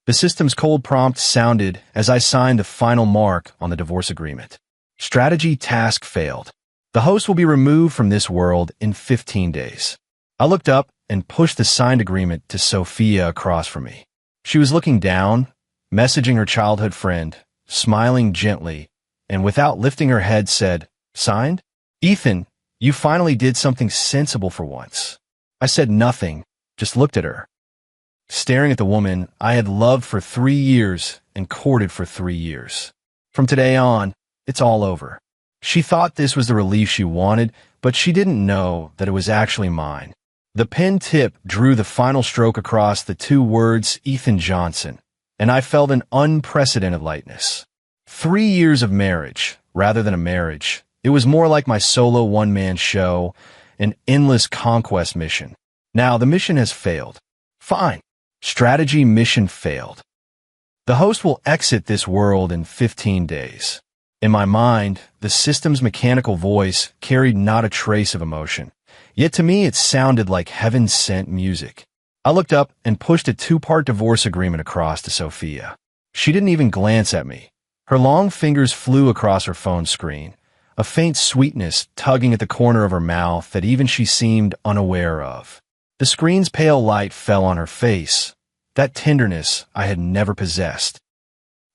The system's cold prompt sounded as I signed the final mark on the divorce agreement. Strategy task failed. The host will be removed from this world in 15 days. I looked up and pushed the signed agreement to Sophia across from me. She was looking down, messaging her childhood friend, smiling gently, and without lifting her head said, "Signed? Ethan, you finally did something sensible for once." I said nothing, just looked at her. Staring at the woman I had loved for 3 years and courted for 3 years. From today on, it's all over. She thought this was the relief she wanted, but she didn't know that it was actually mine. The pen tip drew the final stroke across the 2 words Ethan Johnson, and I felt an unprecedented lightness. 3 years of marriage, rather than a marriage. It was more like my solo one-man show, an endless conquest mission. Now, the mission has failed. Fine. Strategy mission failed. The host will exit this world in 15 days. In my mind, the system's mechanical voice carried not a trace of emotion. Yet to me, it sounded like heaven-sent music. I looked up and pushed a 2-part divorce agreement across to Sophia. She didn't even glance at me. Her long fingers flew across her phone screen, a faint sweetness tugging at the corner of her mouth that even she seemed unaware of. The screen's pale light fell on her face, that tenderness I had never possessed.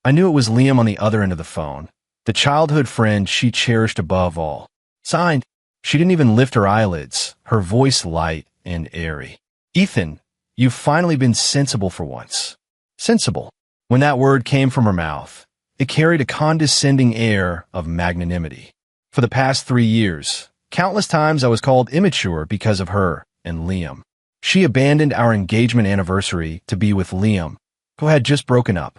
I knew it was Liam on the other end of the phone, the childhood friend she cherished above all. Signed. She didn't even lift her eyelids, her voice light and airy. "Ethan, you've finally been sensible for once." Sensible. When that word came from her mouth, it carried a condescending air of magnanimity. For the past 3 years, countless times I was called immature because of her and Liam. She abandoned our engagement anniversary to be with Liam, who had just broken up.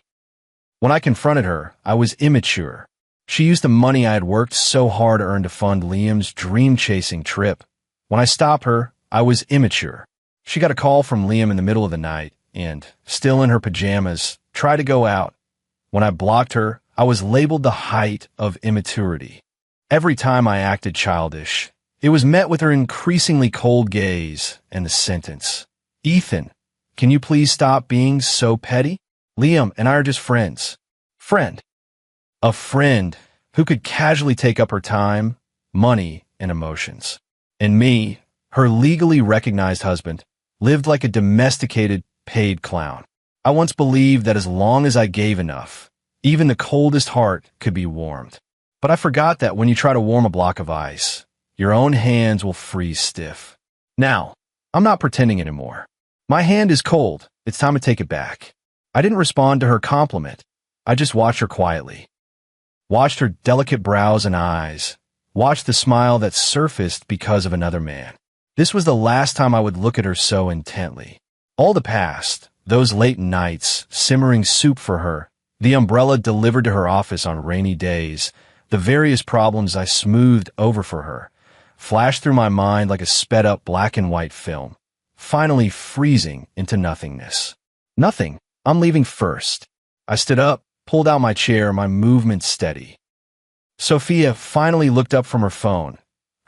When I confronted her, I was immature. She used the money I had worked so hard to earn to fund Liam's dream-chasing trip. When I stopped her, I was immature. She got a call from Liam in the middle of the night and, still in her pajamas, tried to go out. When I blocked her, I was labeled the height of immaturity. Every time I acted childish, it was met with her increasingly cold gaze and the sentence, "Ethan, can you please stop being so petty? Liam and I are just friends." Friend. A friend who could casually take up her time, money, and emotions. And me, her legally recognized husband, lived like a domesticated, paid clown. I once believed that as long as I gave enough, even the coldest heart could be warmed. But I forgot that when you try to warm a block of ice, your own hands will freeze stiff. Now, I'm not pretending anymore. My hand is cold. It's time to take it back. I didn't respond to her compliment. I just watched her quietly. Watched her delicate brows and eyes. Watched the smile that surfaced because of another man. This was the last time I would look at her so intently. All the past, those late nights, simmering soup for her, the umbrella delivered to her office on rainy days, the various problems I smoothed over for her, flashed through my mind like a sped-up black and white film, finally freezing into nothingness. Nothing. I'm leaving first. I stood up, pulled out my chair, my movement steady. Sophia finally looked up from her phone.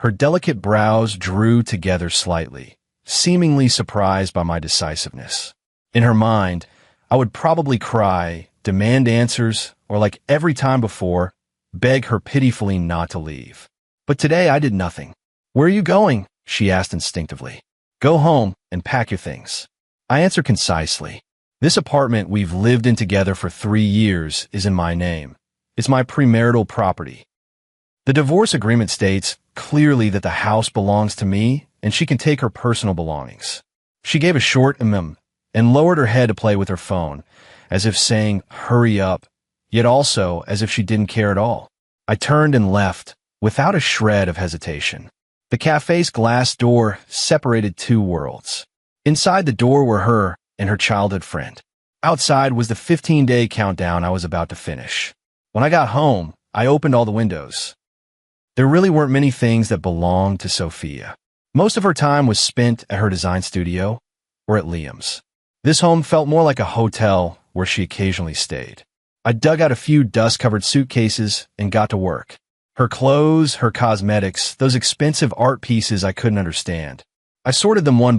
Her delicate brows drew together slightly, seemingly surprised by my decisiveness. In her mind, I would probably cry, demand answers, or like every time before, beg her pitifully not to leave. But today I did nothing. "Where are you going?" she asked instinctively. "Go home and pack your things." I answered concisely. This apartment we've lived in together for 3 years is in my name. It's my premarital property. The divorce agreement states clearly that the house belongs to me and she can take her personal belongings. She gave a short and lowered her head to play with her phone, as if saying, "Hurry up," yet also as if she didn't care at all. I turned and left, without a shred of hesitation. The cafe's glass door separated 2 worlds. Inside the door were her and her childhood friend. Outside was the 15-day countdown I was about to finish. When I got home, I opened all the windows. There really weren't many things that belonged to Sophia. Most of her time was spent at her design studio or at Liam's. This home felt more like a hotel where she occasionally stayed. I dug out a few dust-covered suitcases and got to work. Her clothes, her cosmetics, those expensive art pieces I couldn't understand. I sorted them one,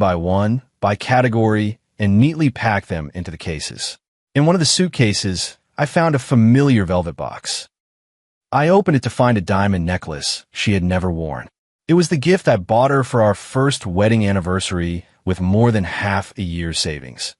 by category, and neatly packed them into the cases. In one of the suitcases, I found a familiar velvet box. I opened it to find a diamond necklace she had never worn. It was the gift I bought her for our first wedding anniversary with more than half a year's savings.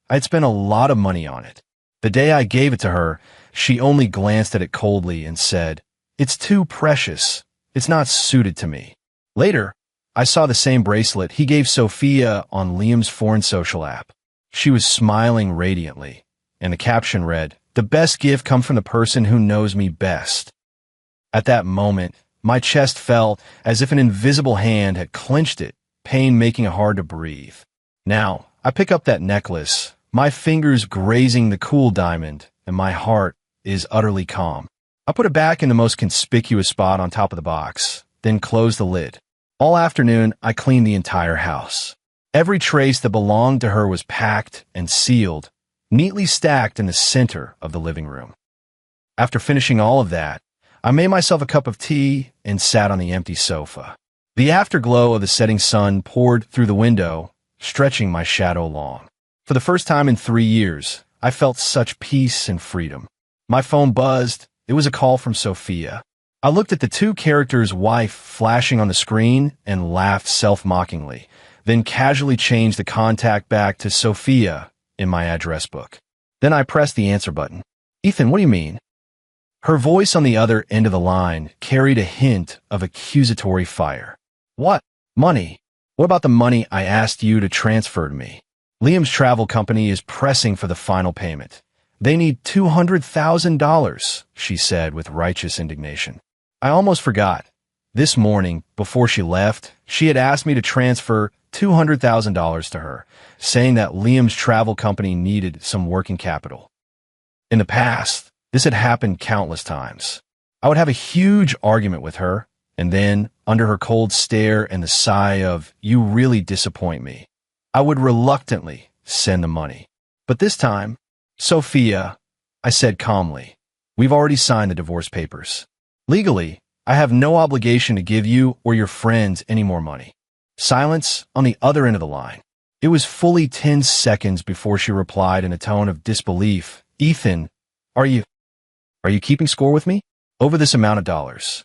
I had spent a lot of money on it. The day I gave it to her, she only glanced at it coldly and said, "It's too precious. It's not suited to me." Later, I saw the same bracelet he gave Sophia on Liam's foreign social app. She was smiling radiantly, and the caption read, "The best gift comes from the person who knows me best." At that moment, my chest felt as if an invisible hand had clenched it, pain making it hard to breathe. Now, I pick up that necklace, my fingers grazing the cool diamond, and my heart is utterly calm. I put it back in the most conspicuous spot on top of the box, then close the lid. All afternoon, I cleaned the entire house. Every trace that belonged to her was packed and sealed, neatly stacked in the center of the living room. After finishing all of that, I made myself a cup of tea and sat on the empty sofa. The afterglow of the setting sun poured through the window, stretching my shadow long. For the first time in 3 years, I felt such peace and freedom. My phone buzzed. It was a call from Sophia. I looked at the two characters' wife flashing on the screen and laughed self-mockingly, then casually changed the contact back to Sophia in my address book. Then I pressed the answer button. "Ethan, what do you mean?" Her voice on the other end of the line carried a hint of accusatory fire. "What? Money? What about the money I asked you to transfer to me? Liam's travel company is pressing for the final payment. They need $200,000, she said with righteous indignation. I almost forgot. This morning, before she left, she had asked me to transfer $200,000 to her, saying that Liam's travel company needed some working capital. In the past, this had happened countless times. I would have a huge argument with her, and then, under her cold stare and the sigh of, "You really disappoint me," I would reluctantly send the money. But this time, "Sophia," I said calmly, "we've already signed the divorce papers. Legally, I have no obligation to give you or your friends any more money." Silence on the other end of the line. It was fully 10 seconds before she replied in a tone of disbelief, "Ethan, are you keeping score with me? Over this amount of dollars.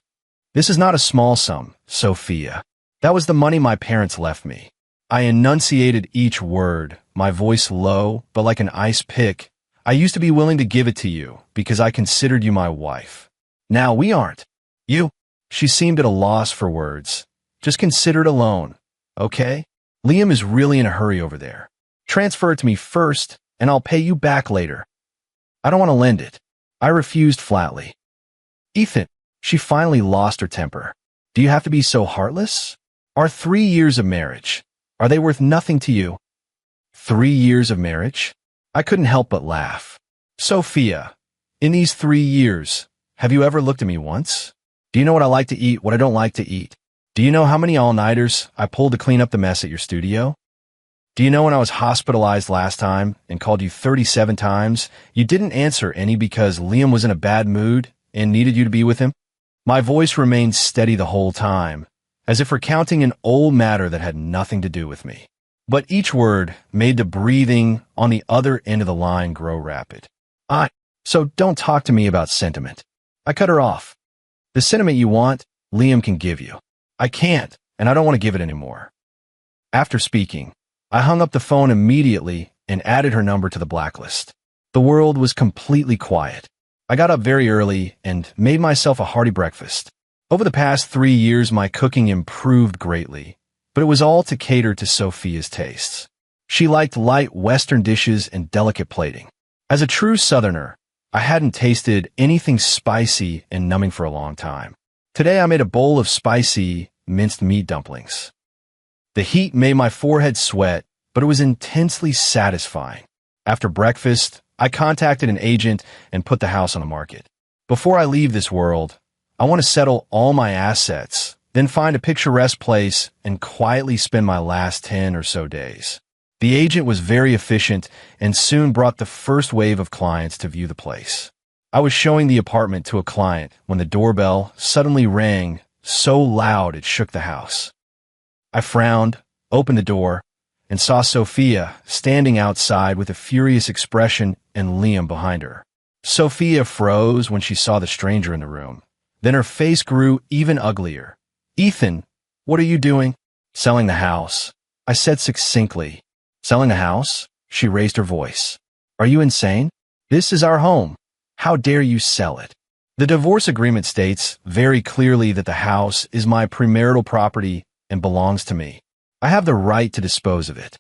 This is not a small sum, Sophia. That was the money my parents left me." I enunciated each word, my voice low, but like an ice pick. "I used to be willing to give it to you because I considered you my wife. Now we aren't. You." She seemed at a loss for words. "Just consider it alone, okay? Liam is really in a hurry over there. Transfer it to me first, and I'll pay you back later." "I don't want to lend it," I refused flatly. "Ethan," she finally lost her temper. "Do you have to be so heartless? Our 3 years of marriage, are they worth nothing to you?" 3 years of marriage? I couldn't help but laugh. "Sophia, in these 3 years, have you ever looked at me once? Do you know what I like to eat, what I don't like to eat? Do you know how many all-nighters I pulled to clean up the mess at your studio? Do you know when I was hospitalized last time and called you 37 times, you didn't answer any because Liam was in a bad mood and needed you to be with him?" My voice remained steady the whole time, as if recounting an old matter that had nothing to do with me. But each word made the breathing on the other end of the line grow rapid. So don't talk to me about sentiment." I cut her off. "The sentiment you want, Liam can give you. I can't, and I don't want to give it anymore." After speaking, I hung up the phone immediately and added her number to the blacklist. The world was completely quiet. I got up very early and made myself a hearty breakfast. Over the past 3 years, my cooking improved greatly, but it was all to cater to Sophia's tastes. She liked light Western dishes and delicate plating. As a true Southerner, I hadn't tasted anything spicy and numbing for a long time. Today I made a bowl of spicy, minced meat dumplings. The heat made my forehead sweat, but it was intensely satisfying. After breakfast, I contacted an agent and put the house on the market. Before I leave this world, I want to settle all my assets, then find a picturesque place and quietly spend my last 10 or so days. The agent was very efficient and soon brought the first wave of clients to view the place. I was showing the apartment to a client when the doorbell suddenly rang so loud it shook the house. I frowned, opened the door, and saw Sophia standing outside with a furious expression and Liam behind her. Sophia froze when she saw the stranger in the room. Then her face grew even uglier. "Ethan, what are you doing?" "Selling the house," I said succinctly. "Selling the house?" She raised her voice. "Are you insane? This is our home. How dare you sell it?" The divorce agreement states very clearly that the house is my premarital property and belongs to me. I have the right to dispose of it.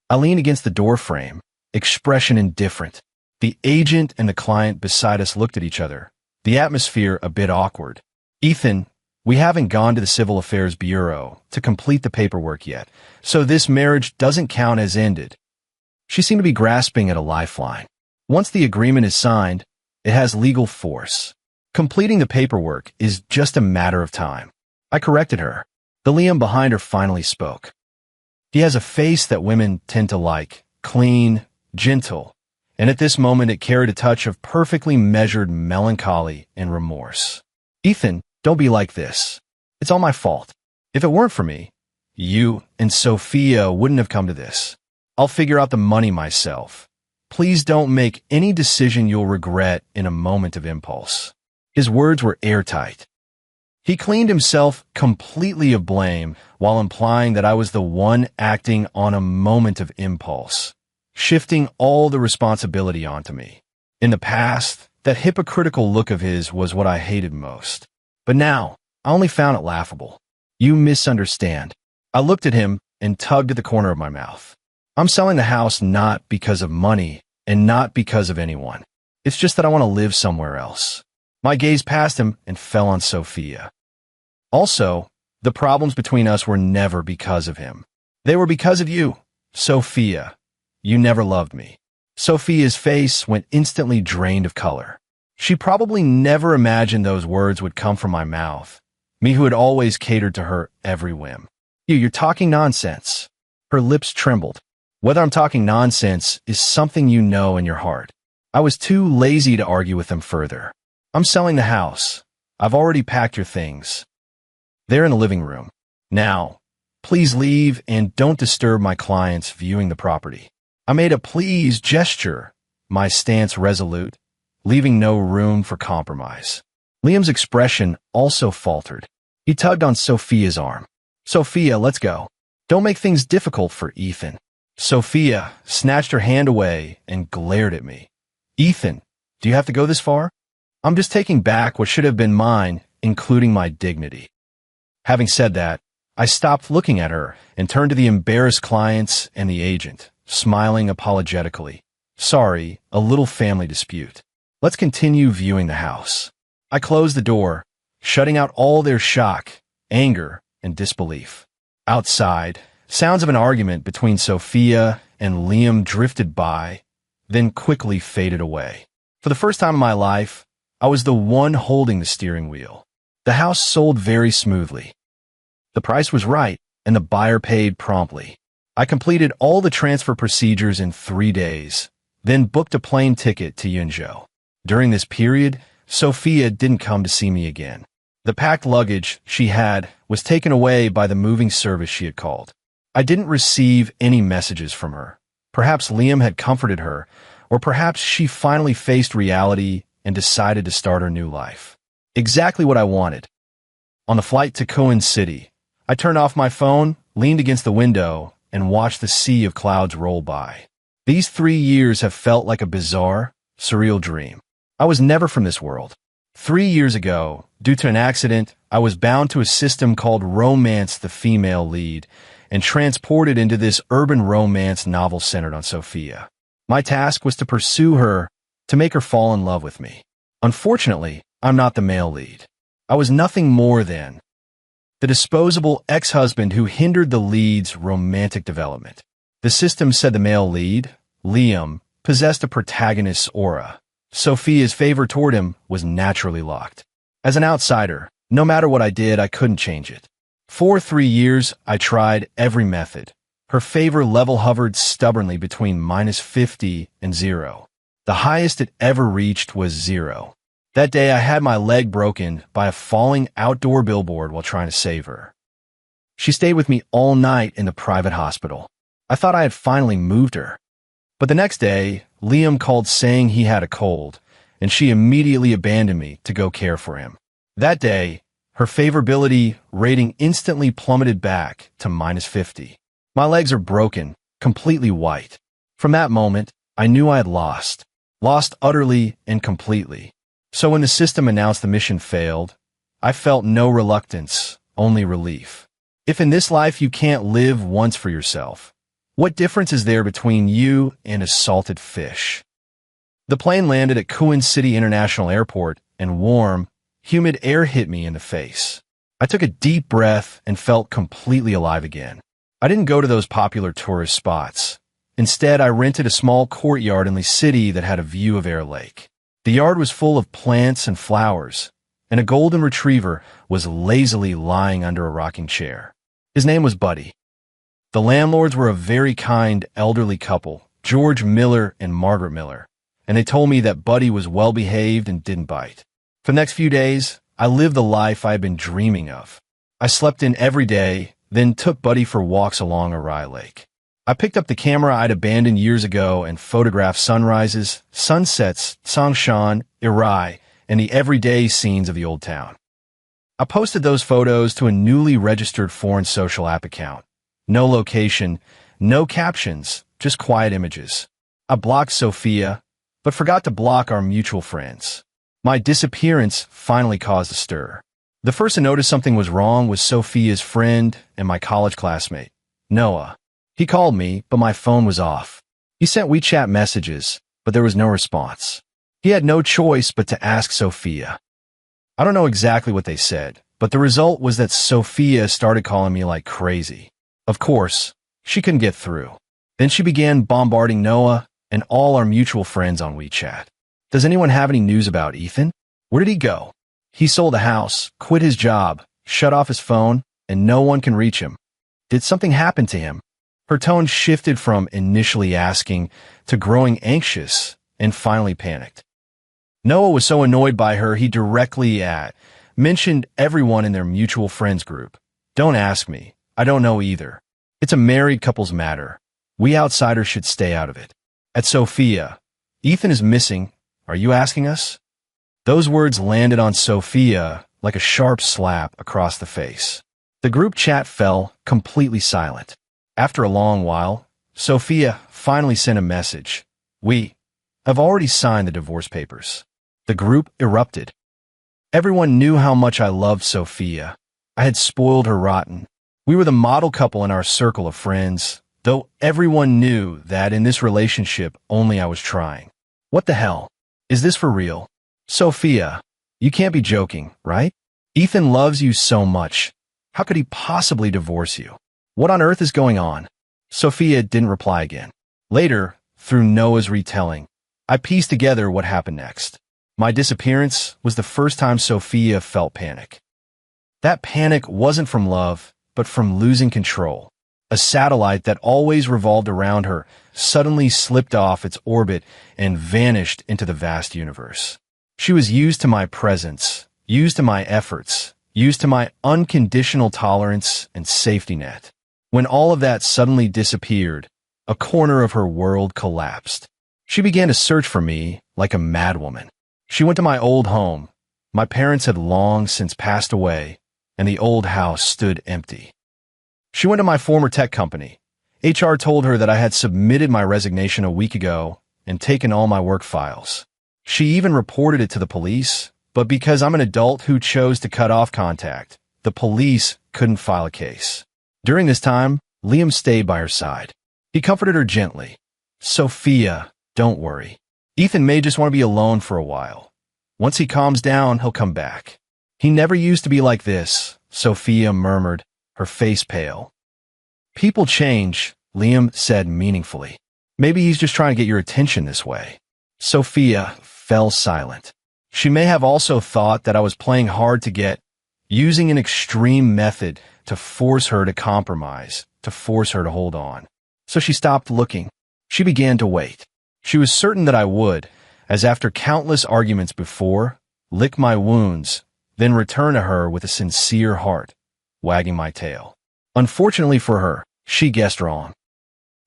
I leaned against the door frame, expression indifferent. The agent and the client beside us looked at each other, the atmosphere a bit awkward. "Ethan, we haven't gone to the Civil Affairs Bureau to complete the paperwork yet, so this marriage doesn't count as ended." She seemed to be grasping at a lifeline. "Once the agreement is signed, it has legal force. Completing the paperwork is just a matter of time." I corrected her. The Liam behind her finally spoke. He has a face that women tend to like, clean, gentle, and at this moment it carried a touch of perfectly measured melancholy and remorse. "Ethan, don't be like this. It's all my fault. If it weren't for me, you and Sophia wouldn't have come to this. I'll figure out the money myself. Please don't make any decision you'll regret in a moment of impulse." His words were airtight. He cleaned himself completely of blame while implying that I was the one acting on a moment of impulse, shifting all the responsibility onto me. In the past, that hypocritical look of his was what I hated most. But now, I only found it laughable. "You misunderstand." I looked at him and tugged at the corner of my mouth. "I'm selling the house not because of money and not because of anyone. It's just that I want to live somewhere else." My gaze passed him and fell on Sophia. Also, the problems between us were never because of him. They were because of you, Sophia. You never loved me. Sophia's face went instantly drained of color. She probably never imagined those words would come from my mouth, me who had always catered to her every whim. You're talking nonsense." Her lips trembled. "Whether I'm talking nonsense is something you know in your heart." I was too lazy to argue with them further. "I'm selling the house. I've already packed your things. They're in the living room. Now, please leave and don't disturb my clients viewing the property." I made a please gesture, my stance resolute, leaving no room for compromise. Liam's expression also faltered. He tugged on Sophia's arm. "Sophia, let's go. Don't make things difficult for Ethan." Sophia snatched her hand away and glared at me. "Ethan, do you have to go this far? I'm just taking back what should have been mine, including my dignity." Having said that, I stopped looking at her and turned to the embarrassed clients and the agent, smiling apologetically. "Sorry, a little family dispute. Let's continue viewing the house." I closed the door, shutting out all their shock, anger, and disbelief. Outside, sounds of an argument between Sophia and Liam drifted by, then quickly faded away. For the first time in my life, I was the one holding the steering wheel. The house sold very smoothly. The price was right, and the buyer paid promptly. I completed all the transfer procedures in 3 days, then booked a plane ticket to Yunzhou. During this period, Sophia didn't come to see me again. The packed luggage she had was taken away by the moving service she had called. I didn't receive any messages from her. Perhaps Liam had comforted her, or perhaps she finally faced reality and decided to start her new life. Exactly what I wanted. On the flight to Coen City, I turned off my phone, leaned against the window, and watched the sea of clouds roll by. These 3 years have felt like a bizarre, surreal dream. I was never from this world. 3 years ago, due to an accident, I was bound to a system called Romance the Female Lead and transported into this urban romance novel centered on Sophia. My task was to pursue her, to make her fall in love with me. Unfortunately, I'm not the male lead. I was nothing more than the disposable ex-husband who hindered the lead's romantic development. The system said the male lead, Liam, possessed a protagonist's aura. Sophia's favor toward him was naturally locked. As an outsider, no matter what I did, I couldn't change it. For 3 years, I tried every method. Her favor level hovered stubbornly between -50 and 0. The highest it ever reached was 0. That day, I had my leg broken by a falling outdoor billboard while trying to save her. She stayed with me all night in the private hospital. I thought I had finally moved her. But the next day, Liam called saying he had a cold, and she immediately abandoned me to go care for him. That day, her favorability rating instantly plummeted back to -50. My legs are broken, completely white. From that moment, I knew I had lost utterly and completely. So when the system announced the mission failed, I felt no reluctance, only relief. If in this life you can't live once for yourself, what difference is there between you and a salted fish? The plane landed at Kuwait City International Airport, and warm, humid air hit me in the face. I took a deep breath and felt completely alive again. I didn't go to those popular tourist spots. Instead, I rented a small courtyard in the city that had a view of Air Lake. The yard was full of plants and flowers, and a golden retriever was lazily lying under a rocking chair. His name was Buddy. The landlords were a very kind, elderly couple, George Miller and Margaret Miller, and they told me that Buddy was well-behaved and didn't bite. For the next few days, I lived the life I had been dreaming of. I slept in every day, then took Buddy for walks along Arai Lake. I picked up the camera I'd abandoned years ago and photographed sunrises, sunsets, Songshan, Irai, and the everyday scenes of the old town. I posted those photos to a newly registered foreign social app account. No location, no captions, just quiet images. I blocked Sophia, but forgot to block our mutual friends. My disappearance finally caused a stir. The first to notice something was wrong was Sophia's friend and my college classmate, Noah. He called me, but my phone was off. He sent WeChat messages, but there was no response. He had no choice but to ask Sophia. I don't know exactly what they said, but the result was that Sophia started calling me like crazy. Of course, she couldn't get through. Then she began bombarding Noah and all our mutual friends on WeChat. Does anyone have any news about Ethan? Where did he go? He sold a house, quit his job, shut off his phone, and no one can reach him. Did something happen to him? Her tone shifted from initially asking to growing anxious and finally panicked. Noah was so annoyed by her he directly mentioned everyone in their mutual friends group. Don't ask me. I don't know either. It's a married couple's matter. We outsiders should stay out of it. At Sophia, Ethan is missing. Are you asking us? Those words landed on Sophia like a sharp slap across the face. The group chat fell completely silent. After a long while, Sophia finally sent a message. We have already signed the divorce papers. The group erupted. Everyone knew how much I loved Sophia. I had spoiled her rotten. We were the model couple in our circle of friends, though everyone knew that in this relationship only I was trying. What the hell? Is this for real? Sophia, you can't be joking, right? Ethan loves you so much. How could he possibly divorce you? What on earth is going on? Sophia didn't reply again. Later, through Noah's retelling, I pieced together what happened next. My disappearance was the first time Sophia felt panic. That panic wasn't from love, but from losing control. A satellite that always revolved around her suddenly slipped off its orbit and vanished into the vast universe. She was used to my presence, used to my efforts, used to my unconditional tolerance and safety net. When all of that suddenly disappeared, a corner of her world collapsed. She began to search for me like a madwoman. She went to my old home. My parents had long since passed away, and the old house stood empty. She went to my former tech company. HR told her that I had submitted my resignation a week ago and taken all my work files. She even reported it to the police, but because I'm an adult who chose to cut off contact, the police couldn't file a case. During this time, Liam stayed by her side. He comforted her gently. Sophia, don't worry. Ethan may just want to be alone for a while. Once he calms down, he'll come back. He never used to be like this, Sophia murmured, her face pale. People change, Liam said meaningfully. Maybe he's just trying to get your attention this way. Sophia fell silent. She may have also thought that I was playing hard to get, using an extreme method to force her to compromise, to force her to hold on. So she stopped looking. She began to wait. She was certain that I would, as after countless arguments before, lick my wounds, then return to her with a sincere heart, wagging my tail. Unfortunately for her, she guessed wrong.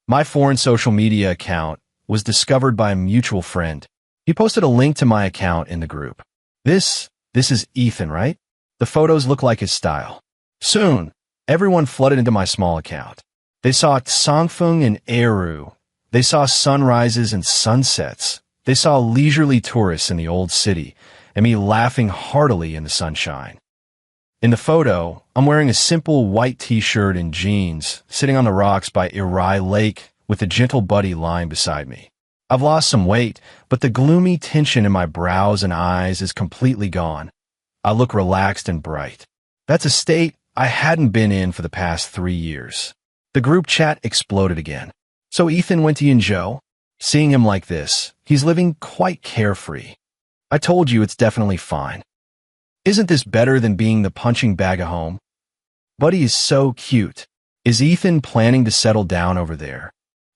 My foreign social media account was discovered by a mutual friend. He posted a link to my account in the group. This is Ethan, right? The photos look like his style. Soon, everyone flooded into my small account. They saw Songfeng and Eru. They saw sunrises and sunsets. They saw leisurely tourists in the old city, and me laughing heartily in the sunshine. In the photo, I'm wearing a simple white t-shirt and jeans, sitting on the rocks by Irai Lake with a gentle buddy lying beside me. I've lost some weight, but the gloomy tension in my brows and eyes is completely gone. I look relaxed and bright. That's a state I hadn't been in for the past 3 years. The group chat exploded again. So Ethan went to Yinzhou. Seeing him like this, he's living quite carefree. I told you it's definitely fine. Isn't this better than being the punching bag at home? Buddy is so cute. Is Ethan planning to settle down over there?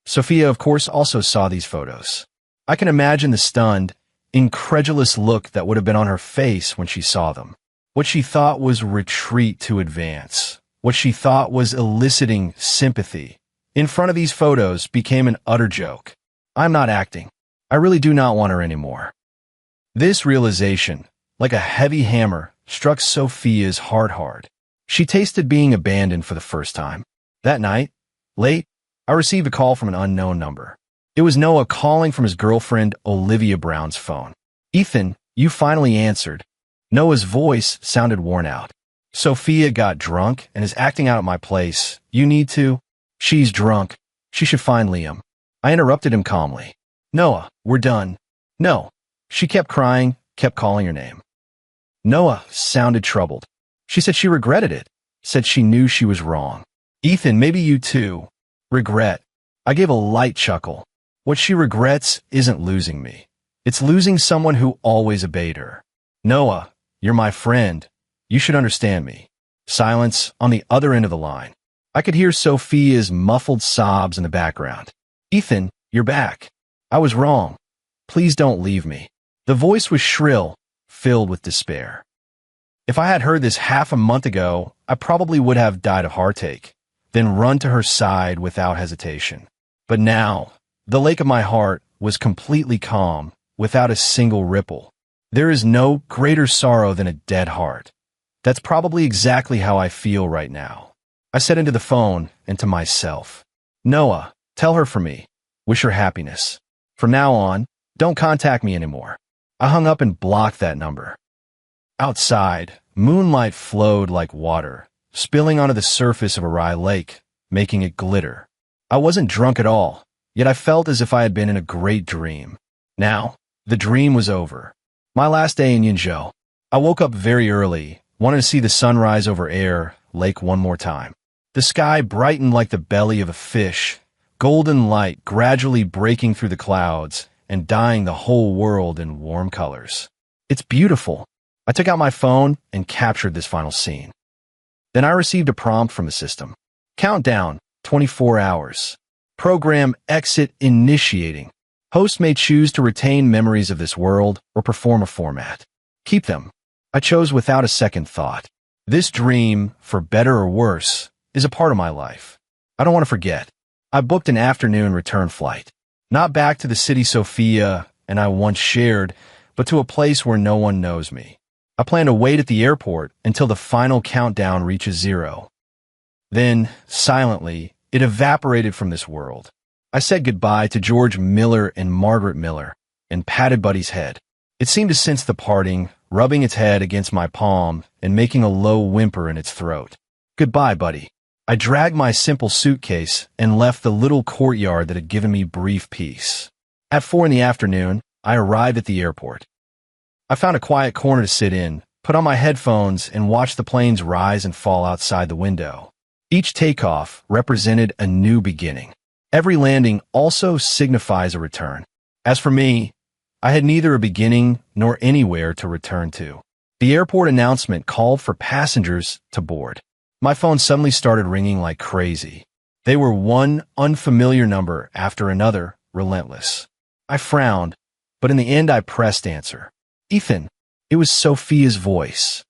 Sophia, of course, also saw these photos. I can imagine the stunned, incredulous look that would have been on her face when she saw them. What she thought was retreat to advance. What she thought was eliciting sympathy in front of these photos became an utter joke. I'm not acting. I really do not want her anymore. This realization, like a heavy hammer, struck Sophia's heart hard. She tasted being abandoned for the first time. That night, late, I received a call from an unknown number. It was Noah calling from his girlfriend Olivia Brown's phone. Ethan, you finally answered. Noah's voice sounded worn out. Sophia got drunk and is acting out at my place. You need to. She's drunk. She should find Liam. I interrupted him calmly. Noah, we're done. No. She kept crying, kept calling her name. Noah sounded troubled. She said she regretted it, said she knew she was wrong. Ethan, maybe you too. Regret. I gave a light chuckle. What she regrets isn't losing me. It's losing someone who always obeyed her. Noah, you're my friend. You should understand me. Silence on the other end of the line. I could hear Sophia's muffled sobs in the background. Ethan, you're back. I was wrong. Please don't leave me. The voice was shrill, filled with despair. If I had heard this half a month ago, I probably would have died of heartache, then run to her side without hesitation. But now, the lake of my heart was completely calm, without a single ripple. There is no greater sorrow than a dead heart. That's probably exactly how I feel right now. I said into the phone and to myself, Noah, tell her for me. Wish her happiness. From now on, don't contact me anymore. I hung up and blocked that number. Outside, moonlight flowed like water, spilling onto the surface of Arai Lake, making it glitter. I wasn't drunk at all, yet I felt as if I had been in a great dream. Now, the dream was over. My last day in Yinzhou. I woke up very early, wanted to see the sunrise over Lake one more time. The sky brightened like the belly of a fish, golden light gradually breaking through the clouds and dyeing the whole world in warm colors. It's beautiful. I took out my phone and captured this final scene. Then I received a prompt from the system. Countdown, 24 hours. Program exit initiating. Host may choose to retain memories of this world or perform a format. Keep them. I chose without a second thought. This dream, for better or worse, is a part of my life. I don't want to forget. I booked an afternoon return flight. Not back to the city Sophia and I once shared, but to a place where no one knows me. I plan to wait at the airport until the final countdown reaches 0. Then, silently, it evaporated from this world. I said goodbye to George Miller and Margaret Miller and patted Buddy's head. It seemed to sense the parting, rubbing its head against my palm and making a low whimper in its throat. Goodbye, Buddy. I dragged my simple suitcase and left the little courtyard that had given me brief peace. At 4 in the afternoon, I arrived at the airport. I found a quiet corner to sit in, put on my headphones, and watched the planes rise and fall outside the window. Each takeoff represented a new beginning. Every landing also signifies a return. As for me, I had neither a beginning nor anywhere to return to. The airport announcement called for passengers to board. My phone suddenly started ringing like crazy. They were one unfamiliar number after another, relentless. I frowned, but in the end I pressed answer. Ethan, it was Sophia's voice.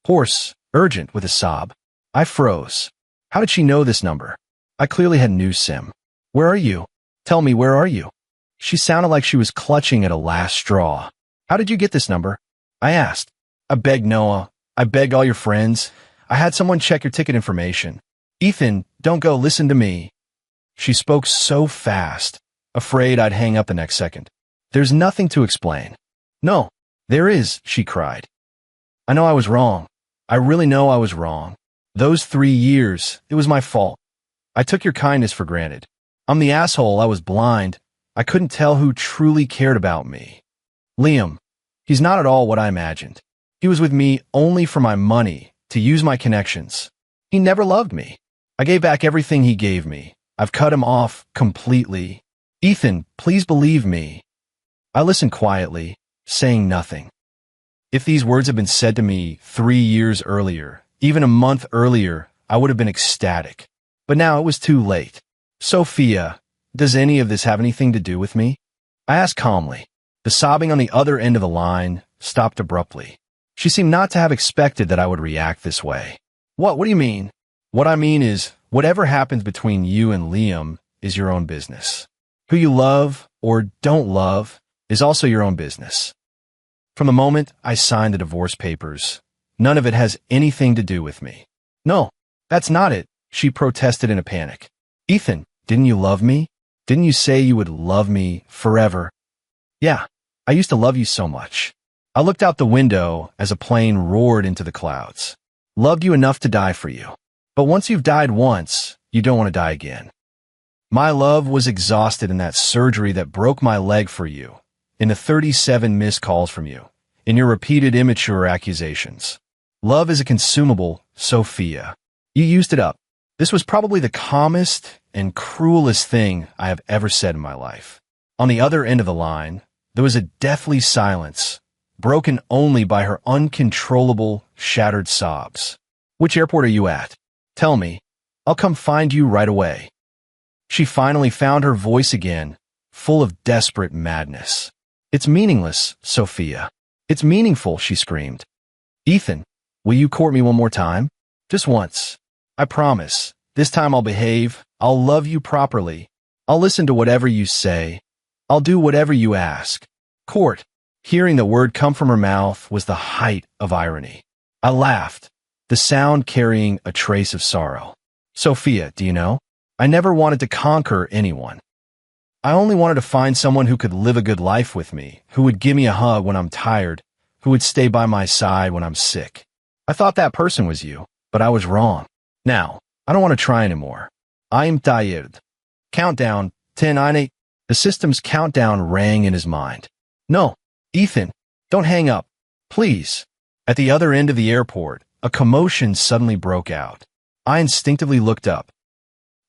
Hoarse, urgent, with a sob. I froze. How did she know this number? I clearly had new SIM. Where are you? Tell me, where are you? She sounded like she was clutching at a last straw. How did you get this number? I asked. I begged Noah. I begged all your friends. I had someone check your ticket information. Ethan, don't go, listen to me. She spoke so fast, afraid I'd hang up the next second. There's nothing to explain. No, there is, she cried. I know I was wrong. I really know I was wrong. Those 3 years, it was my fault. I took your kindness for granted. I'm the asshole, I was blind. I couldn't tell who truly cared about me. Liam, he's not at all what I imagined. He was with me only for my money, to use my connections. He never loved me. I gave back everything he gave me. I've cut him off completely. Ethan, please believe me. I listened quietly, saying nothing. If these words had been said to me 3 years earlier, even a month earlier, I would have been ecstatic. But now it was too late. Sophia, does any of this have anything to do with me? I asked calmly. The sobbing on the other end of the line stopped abruptly. She seemed not to have expected that I would react this way. What do you mean? What I mean is, whatever happens between you and Liam is your own business. Who you love or don't love is also your own business. From the moment I signed the divorce papers, none of it has anything to do with me. No, that's not it, she protested in a panic. Ethan, didn't you love me? Didn't you say you would love me forever? Yeah, I used to love you so much. I looked out the window as a plane roared into the clouds. Loved you enough to die for you. But once you've died once, you don't want to die again. My love was exhausted in that surgery that broke my leg for you, in the 37 missed calls from you, in your repeated immature accusations. Love is a consumable, Sophia. You used it up. This was probably the calmest and cruelest thing I have ever said in my life. On the other end of the line, there was a deathly silence, broken only by her uncontrollable, shattered sobs. Which airport are you at? Tell me. I'll come find you right away. She finally found her voice again, full of desperate madness. It's meaningless, Sophia. It's meaningful, she screamed. Ethan, will you court me one more time? Just once. I promise. This time I'll behave. I'll love you properly. I'll listen to whatever you say. I'll do whatever you ask. Court. Hearing the word come from her mouth was the height of irony. I laughed, the sound carrying a trace of sorrow. Sophia, do you know? I never wanted to conquer anyone. I only wanted to find someone who could live a good life with me, who would give me a hug when I'm tired, who would stay by my side when I'm sick. I thought that person was you, but I was wrong. Now, I don't want to try anymore. I'm tired. Countdown, 10, 9, 8. The system's countdown rang in his mind. No, Ethan, don't hang up. Please. At the other end of the airport, a commotion suddenly broke out. I instinctively looked up.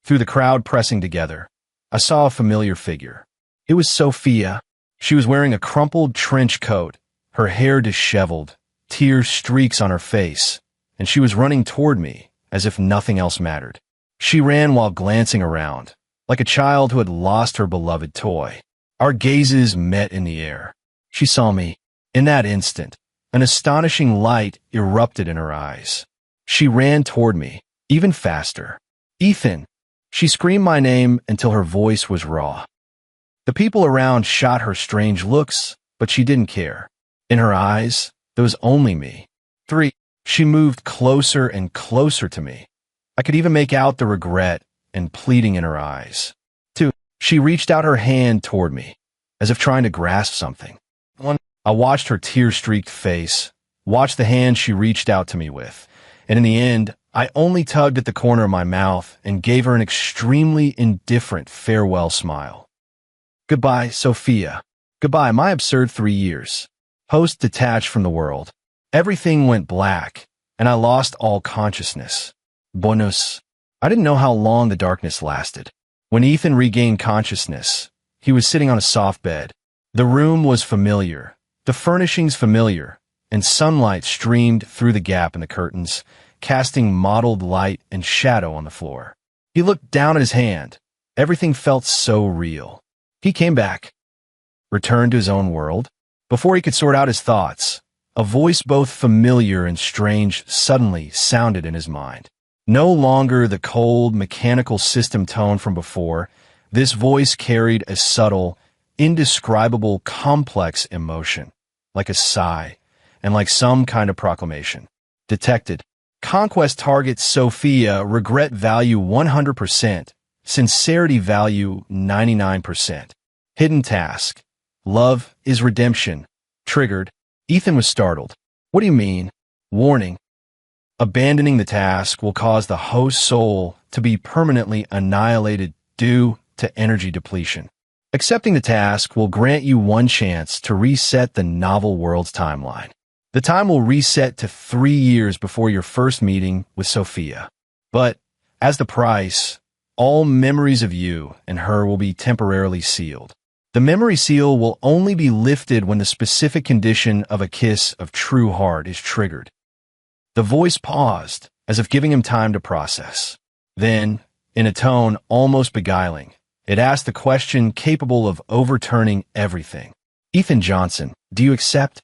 Through the crowd pressing together, I saw a familiar figure. It was Sophia. She was wearing a crumpled trench coat, her hair disheveled, tear streaks on her face, and she was running toward me as if nothing else mattered. She ran while glancing around, like a child who had lost her beloved toy. Our gazes met in the air. She saw me. In that instant, an astonishing light erupted in her eyes. She ran toward me, even faster. Ethan! She screamed my name until her voice was raw. The people around shot her strange looks, but she didn't care. In her eyes, there was only me. 3. She moved closer and closer to me. I could even make out the regret and pleading in her eyes. 2. She reached out her hand toward me, as if trying to grasp something. 1. I watched her tear-streaked face, watched the hand she reached out to me with, and in the end, I only tugged at the corner of my mouth and gave her an extremely indifferent farewell smile. Goodbye, Sophia. Goodbye, my absurd 3 years. Post detached from the world. Everything went black, and I lost all consciousness. Bonus. I didn't know how long the darkness lasted. When Ethan regained consciousness, he was sitting on a soft bed. The room was familiar, the furnishings familiar, and sunlight streamed through the gap in the curtains, casting mottled light and shadow on the floor. He looked down at his hand. Everything felt so real. He came back, returned to his own world. Before he could sort out his thoughts, a voice both familiar and strange suddenly sounded in his mind. No longer the cold, mechanical system tone from before, This voice carried a subtle, indescribable, complex emotion, like a sigh, and like some kind of proclamation. Detected. Conquest targets Sophia, regret value 100%, sincerity value 99%. Hidden task. Love is redemption. Triggered. Ethan was startled. What do you mean? Warning. Abandoning the task will cause the host's soul to be permanently annihilated due to energy depletion. Accepting the task will grant you one chance to reset the novel world's timeline. The time will reset to 3 years before your first meeting with Sophia. But, as the price, all memories of you and her will be temporarily sealed. The memory seal will only be lifted when the specific condition of a kiss of true heart is triggered. The voice paused, as if giving him time to process. Then, in a tone almost beguiling, it asked a question capable of overturning everything. Ethan Johnson, do you accept?